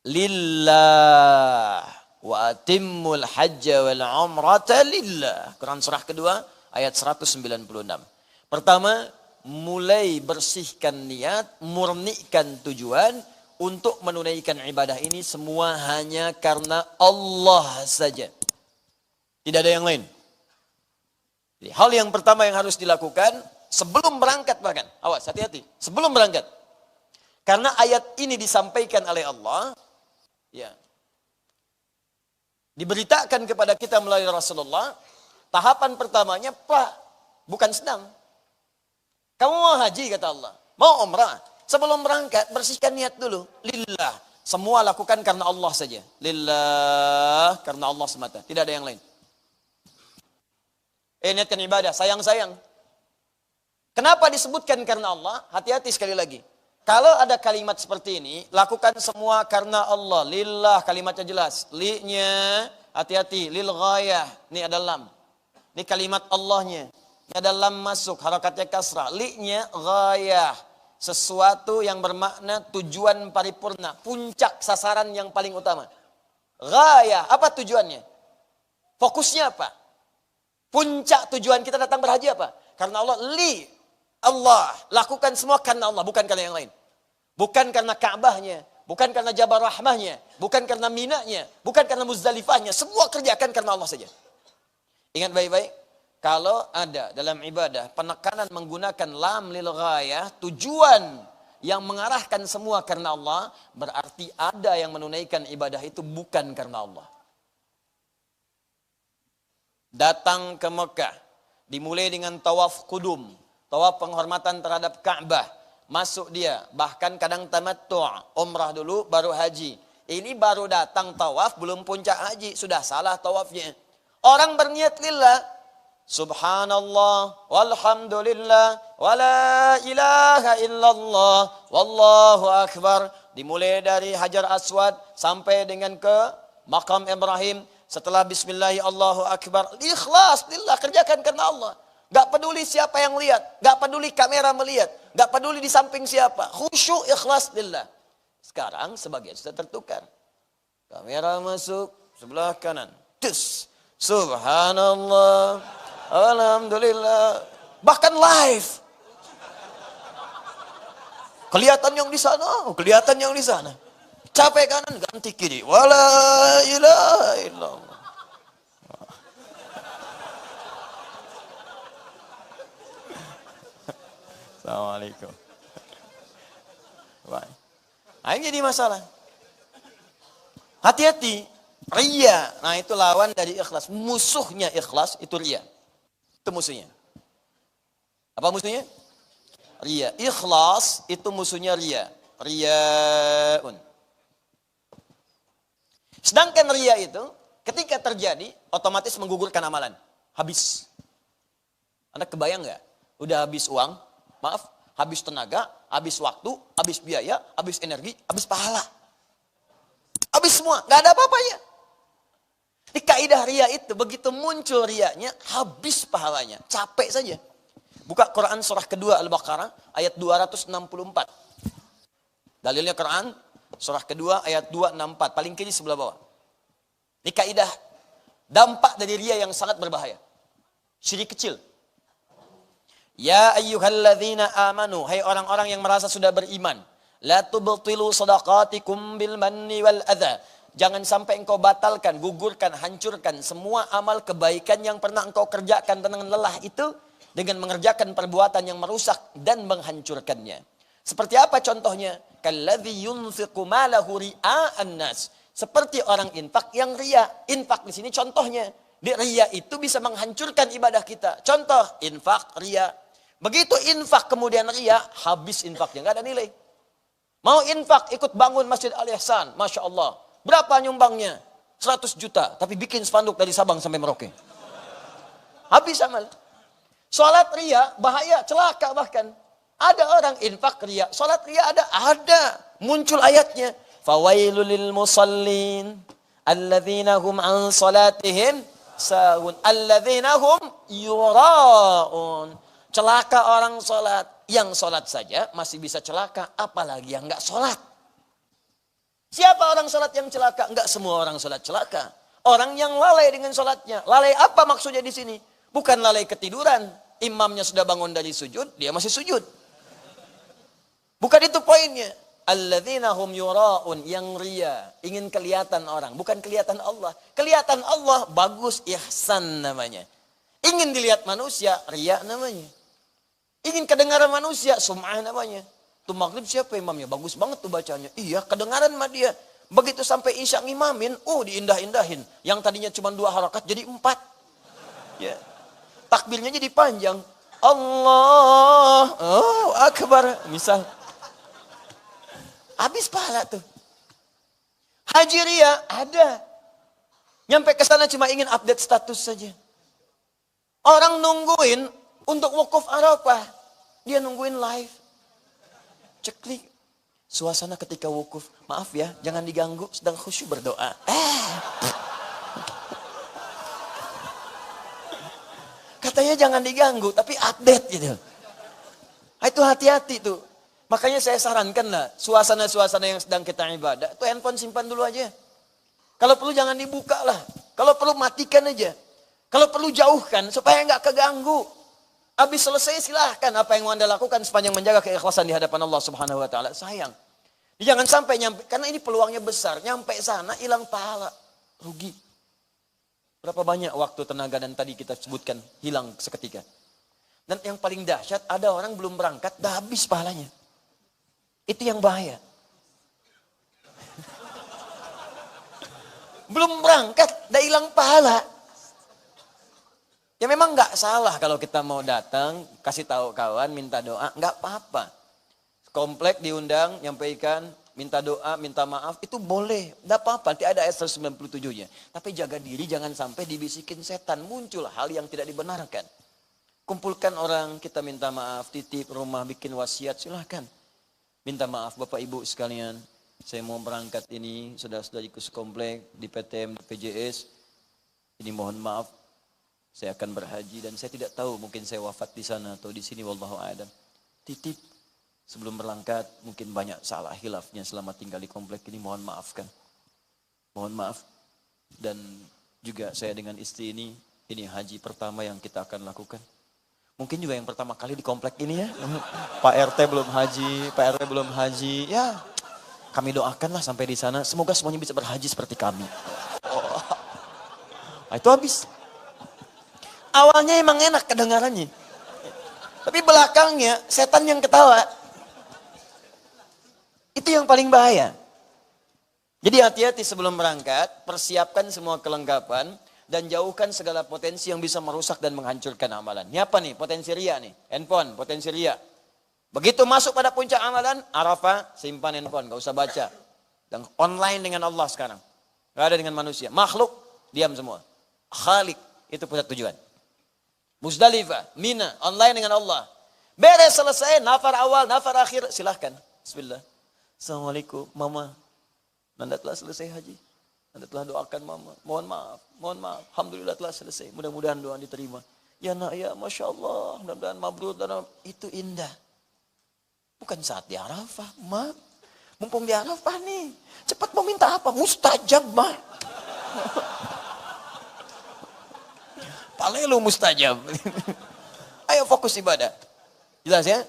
lillah wa atimmul hajja wal umrata lillah. Quran surah kedua ayat 196. Pertama, mulai bersihkan niat, murnikan tujuan untuk menunaikan ibadah ini semua hanya karena Allah saja. Tidak ada yang lain. Jadi, hal yang pertama yang harus dilakukan sebelum berangkat bahkan. Awas, hati-hati. Sebelum berangkat. Karena ayat ini disampaikan oleh Allah. Ya. Diberitakan kepada kita melalui Rasulullah. Tahapan pertamanya, Pak, bukan senang. Kamu mau haji, kata Allah. Mau umrah. Sebelum berangkat, bersihkan niat dulu. Lillah. Semua lakukan karena Allah saja. Lillah. Karena Allah semata. Tidak ada yang lain. Niatkan ibadah. Sayang-sayang. Kenapa disebutkan karena Allah? Hati-hati sekali lagi. Kalau ada kalimat seperti ini, lakukan semua karena Allah. Lillah, kalimatnya jelas. Li-nya, hati-hati. Lil ghayah. Ini ada lam. Ini kalimat Allahnya. Ini ada lam masuk, harakatnya kasrah. Li-nya ghayah. Sesuatu yang bermakna tujuan paripurna. Puncak sasaran yang paling utama. Ghayah, apa tujuannya? Fokusnya apa? Puncak tujuan kita datang berhaji apa? Karena Allah. Li, Allah. Lakukan semua karena Allah, bukan karena yang lain. Bukan karena Ka'bahnya. Bukan karena Jabal Rahmahnya. Bukan karena Minanya. Bukan karena Muzdalifahnya. Semua kerjakan karena Allah saja. Ingat baik-baik. Kalau ada dalam ibadah penekanan menggunakan lam lil ghayah, tujuan yang mengarahkan semua karena Allah, berarti ada yang menunaikan ibadah itu bukan karena Allah. Datang ke Mekah, dimulai dengan tawaf kudum, tawaf penghormatan terhadap Ka'bah, masuk dia, bahkan kadang tamattu', umrah dulu baru haji. Ini baru datang tawaf, belum puncak haji, sudah salah tawafnya. Orang berniat lillah, subhanallah, walhamdulillah, wala ilaha illallah, wallahu akbar. Dimulai dari Hajar Aswad sampai dengan ke Maqam Ibrahim. Setelah bismillah, Allahu akbar. Ikhlas, lillah, kerjakan karena Allah. Gak peduli siapa yang lihat. Gak peduli kamera melihat. Gak peduli di samping siapa. Khusyuk, ikhlas, lillah. Sekarang sebagian sudah tertukar. Kamera masuk sebelah kanan. Tus. Subhanallah. Alhamdulillah. Bahkan live. Kelihatan yang di sana, kelihatan yang di sana. Capek kanan, ganti kiri. Wala ilaha illallah. Assalamualaikum. Baik. Nah, ini jadi masalah. Hati-hati. Riya. Nah, itu lawan dari ikhlas. Musuhnya ikhlas itu riya. Itu musuhnya. Apa musuhnya? Riya. Ikhlas itu musuhnya riya. Riyaun. Sedangkan riya itu ketika terjadi otomatis menggugurkan amalan. Habis. Anda kebayang nggak? Udah habis uang, maaf, habis tenaga, habis waktu, habis biaya, habis energi, habis pahala. Habis semua, nggak ada apa-apanya. Di kaidah riya itu begitu muncul riyanya, habis pahalanya, capek saja. Buka Quran surah kedua Al-Baqarah ayat 264. Dalilnya Quran surah kedua ayat 264, paling kiri sebelah bawah. Ini kaidah dampak dari riya yang sangat berbahaya. Syirik kecil. Ya ayyuhalladzina amanu, hai orang-orang yang merasa sudah beriman, la tubtilu shadaqatikum bil manni wal adza. Jangan sampai engkau batalkan, gugurkan, hancurkan semua amal kebaikan yang pernah engkau kerjakan dengan lelah itu dengan mengerjakan perbuatan yang merusak dan menghancurkannya. Seperti apa contohnya? Kalladzi yunfiqu malahu ria'an nas. Seperti orang infak yang riya. Infak di sini contohnya. Di riya itu bisa menghancurkan ibadah kita. Contoh infak riya. Begitu infak kemudian riya, habis infaknya, nggak ada nilai. Mau infak ikut bangun Masjid Al-Ihsan, Masya Allah. Berapa nyumbangnya? 100 juta. Tapi bikin spanduk dari Sabang sampai Merauke. Habis amal. Salat riya, bahaya, celaka bahkan. Ada orang infak riya, salat riya ada. Muncul ayatnya. Fawailul lil musallin alladzina hum an salatihim sahun alladzina hum yura'un. Celaka orang salat. Yang salat saja masih bisa celaka, apalagi yang enggak salat. Siapa orang sholat yang celaka? Enggak semua orang sholat celaka. Orang yang lalai dengan sholatnya. Lalai apa maksudnya di sini? Bukan lalai ketiduran. Imamnya sudah bangun dari sujud, dia masih sujud. Bukan itu poinnya. Alladzina hum yura'un, yang ria, ingin kelihatan orang, bukan kelihatan Allah. Kelihatan Allah bagus, ihsan namanya. Ingin dilihat manusia, ria namanya. Ingin kedengaran manusia, sum'ah namanya. Tuh maghrib siapa imamnya? Bagus banget tuh bacanya. Iya, kedengaran mah dia. Begitu sampai isya ngimamin, diindah-indahin. Yang tadinya cuma 2 harakat jadi 4. Ya. Takbirnya jadi panjang. Allah, Akbar, misal. Habis pahala tuh. Haji ria ada. Nyampe ke sana cuma ingin update status saja. Orang nungguin untuk wukuf Arafah. Dia nungguin live. Ceklik. Suasana ketika wukuf. Maaf ya, jangan diganggu, sedang khusyuk berdoa. Katanya jangan diganggu, tapi update gitu. Itu hati-hati tuh. Makanya saya sarankan lah, suasana-suasana yang sedang kita ibadah, itu handphone simpan dulu aja. Kalau perlu jangan dibuka lah. Kalau perlu matikan aja. Kalau perlu jauhkan, supaya nggak keganggu. Habis selesai silahkan apa yang Anda lakukan sepanjang menjaga keikhlasan di hadapan Allah Subhanahu Wa Taala. Sayang. Jangan sampai nyampe, karena ini peluangnya besar. Nyampe sana hilang pahala. Rugi. Berapa banyak waktu, tenaga, dan tadi kita sebutkan hilang seketika. Dan yang paling dahsyat, ada orang belum berangkat, dah habis pahalanya. Itu yang bahaya. Belum berangkat, dah hilang pahala. Ya memang nggak salah kalau kita mau datang, kasih tahu kawan, minta doa, nggak apa-apa. Komplek diundang, nyampaikan, minta doa, minta maaf, itu boleh. Nggak apa-apa, nanti ada ayat 197-nya. Tapi jaga diri, jangan sampai dibisikin setan, muncul hal yang tidak dibenarkan. Kumpulkan orang, kita minta maaf, titip rumah, bikin wasiat, silahkan. Minta maaf Bapak Ibu sekalian, saya mau berangkat ini, saudara-saudariku sekomplek, di PTM, di PJS, ini mohon maaf, saya akan berhaji dan saya tidak tahu, mungkin saya wafat di sana atau di sini, wallahu a'lam. Titip, sebelum berangkat, mungkin banyak salah hilafnya selama tinggal di komplek ini, mohon maafkan. Mohon maaf. Dan juga saya dengan istri ini haji pertama yang kita akan lakukan. Mungkin juga yang pertama kali di komplek ini ya. Pak RT belum haji, Pak RW belum haji. Ya, kami doakanlah sampai di sana. Semoga semuanya bisa berhaji seperti kami. Nah, itu habis. Awalnya emang enak kedengarannya. Tapi belakangnya setan yang ketawa. Itu yang paling bahaya. Jadi hati-hati sebelum berangkat. Persiapkan semua kelengkapan. Dan jauhkan segala potensi yang bisa merusak dan menghancurkan amalan. Ini apa nih? Potensi ria nih. Handphone, potensi ria. Begitu masuk pada puncak amalan, Arafah, simpan handphone, gak usah baca. Dan online dengan Allah sekarang. Gak ada dengan manusia. Makhluk, diam semua. Khalik, itu pusat tujuan. Muzdalifah, Mina, online dengan Allah. Beres selesai, nafar awal, nafar akhir, silahkan. Bismillah. Assalamualaikum, Mama. Anda telah selesai haji. Anda telah doakan Mama. Mohon maaf. Alhamdulillah telah selesai. Mudah-mudahan doa diterima. Ya nak, ya Masya Allah. Mudah-mudahan mabrur. Itu indah. Bukan saat di Arafah, Ma. Mumpung di Arafah nih. Cepat mau minta apa? Mustajab, Ma. Palelu mustajab. Ayo fokus ibadah. Jelas ya?